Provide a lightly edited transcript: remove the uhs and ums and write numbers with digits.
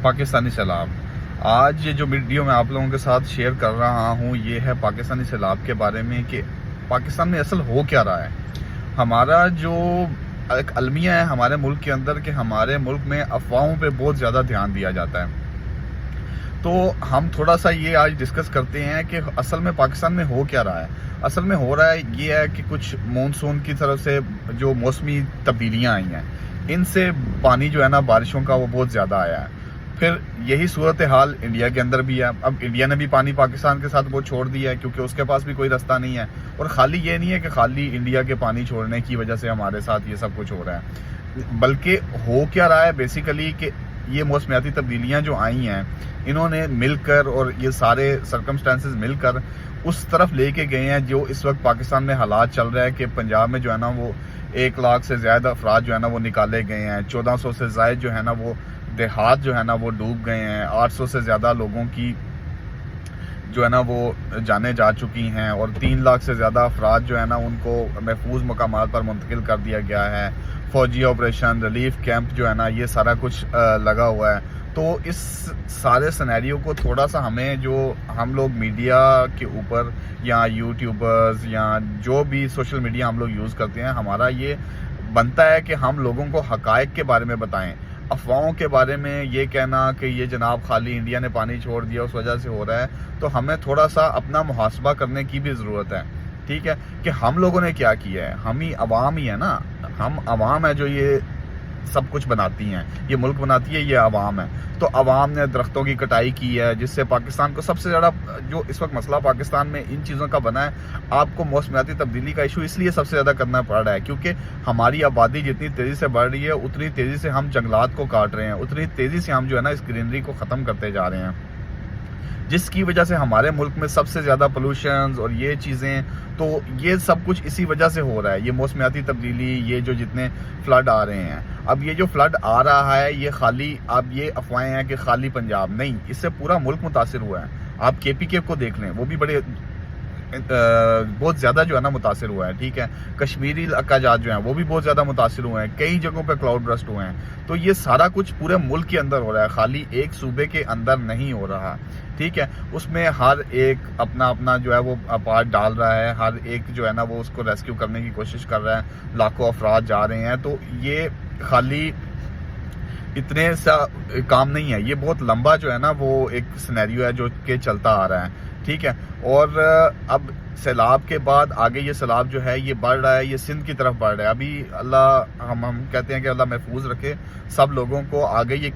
پاکستانی سیلاب۔ آج جو ویڈیو میں آپ لوگوں کے ساتھ شیئر کر رہا ہوں یہ ہے پاکستانی سیلاب کے بارے میں کہ پاکستان میں اصل ہو کیا رہا ہے۔ ہمارا جو ایک المیہ ہے ہمارے ملک کے اندر کہ ہمارے ملک میں افواہوں پہ بہت زیادہ دھیان دیا جاتا ہے، تو ہم تھوڑا سا یہ آج ڈسکس کرتے ہیں کہ اصل میں پاکستان میں ہو کیا رہا ہے۔ اصل میں ہو رہا ہے یہ ہے کہ کچھ مونسون کی طرف سے جو موسمی تبدیلیاں آئی ہیں ان سے پانی جو ہے نا بارشوں کا وہ بہت زیادہ آیا ہے۔ پھر یہی صورتحال انڈیا کے اندر بھی ہے۔ اب انڈیا نے بھی پانی پاکستان کے ساتھ وہ چھوڑ دیا ہے کیونکہ اس کے پاس بھی کوئی رستہ نہیں ہے، اور خالی یہ نہیں ہے کہ خالی انڈیا کے پانی چھوڑنے کی وجہ سے ہمارے ساتھ یہ سب کچھ ہو رہا ہے، بلکہ ہو کیا رہا ہے بیسیکلی کہ یہ موسمیاتی تبدیلیاں جو آئی ہیں انہوں نے مل کر اور یہ سارے سرکمسٹانسز مل کر اس طرف لے کے گئے ہیں جو اس وقت پاکستان میں حالات چل رہے ہیں کہ پنجاب میں جو ہے نا وہ 1 لاکھ سے زیادہ افراد جو ہے نا وہ نکالے گئے ہیں، 1400 سے زائد جو ہے نا وہ دیہات جو ہے نا وہ ڈوب گئے ہیں، 800 سے زیادہ لوگوں کی جو ہے نا وہ جانیں جا چکی ہیں، اور 3 لاکھ سے زیادہ افراد جو ہے نا ان کو محفوظ مقامات پر منتقل کر دیا گیا ہے۔ فوجی آپریشن، ریلیف کیمپ جو ہے نا یہ سارا کچھ لگا ہوا ہے۔ تو اس سارے سینیریو کو تھوڑا سا ہمیں جو ہم لوگ میڈیا کے اوپر یا یوٹیوبرز یا جو بھی سوشل میڈیا ہم لوگ یوز کرتے ہیں، ہمارا یہ بنتا ہے کہ ہم لوگوں کو حقائق کے بارے میں بتائیں۔ افواہوں کے بارے میں یہ کہنا کہ یہ جناب خالی انڈیا نے پانی چھوڑ دیا اس وجہ سے ہو رہا ہے، تو ہمیں تھوڑا سا اپنا محاسبہ کرنے کی بھی ضرورت ہے، ٹھیک ہے، کہ ہم لوگوں نے کیا کیا ہے۔ ہم ہی عوام ہی ہے نا، ہم عوام ہے جو یہ سب کچھ بناتی ہیں، یہ ملک بناتی ہے، یہ عوام ہے۔ تو عوام نے درختوں کی کٹائی کی ہے جس سے پاکستان کو سب سے زیادہ جو اس وقت مسئلہ پاکستان میں ان چیزوں کا بنا ہے، آپ کو موسمیاتی تبدیلی کا ایشو اس لیے سب سے زیادہ کرنا پڑ رہا ہے کیونکہ ہماری آبادی جتنی تیزی سے بڑھ رہی ہے اتنی تیزی سے ہم جنگلات کو کاٹ رہے ہیں، اتنی تیزی سے ہم جو ہے نا اس گرینری کو ختم کرتے جا رہے ہیں، جس کی وجہ سے ہمارے ملک میں سب سے زیادہ پولوشنز اور یہ چیزیں، تو یہ سب کچھ اسی وجہ سے ہو رہا ہے، یہ موسمیاتی تبدیلی، یہ جو جتنے فلڈ آ رہے ہیں۔ اب یہ جو فلڈ آ رہا ہے یہ خالی اب یہ افواہیں ہیں کہ خالی پنجاب نہیں، اس سے پورا ملک متاثر ہوا ہے۔ آپ KPK کو دیکھ لیں، وہ بھی بہت زیادہ جو ہے نا متاثر ہوا ہے، ٹھیک ہے، کشمیری علاقہ جات جو ہیں وہ بھی بہت زیادہ متاثر ہوئے ہیں، کئی جگہوں پہ کلاؤڈ برسٹ ہوئے ہیں۔ تو یہ سارا کچھ پورے ملک کے اندر ہو رہا ہے، خالی ایک صوبے کے اندر نہیں ہو رہا، ٹھیک ہے۔ اس میں ہر ایک اپنا اپنا جو ہے وہ پارٹ ڈال رہا ہے، ہر ایک جو ہے نا وہ اس کو ریسکیو کرنے کی کوشش کر رہا ہے، لاکھوں افراد جا رہے ہیں۔ تو یہ خالی اتنے سا کام نہیں ہے، یہ بہت لمبا جو ہے نا وہ ایک سینیریو ہے جو کہ چلتا آ رہا ہے، ٹھیک ہے۔ اور اب سیلاب کے بعد آگے یہ سیلاب جو ہے یہ بڑھ رہا ہے، یہ سندھ کی طرف بڑھ رہا ہے۔ ابھی اللہ ہم کہتے ہیں کہ اللہ محفوظ رکھے سب لوگوں کو، آگے یہ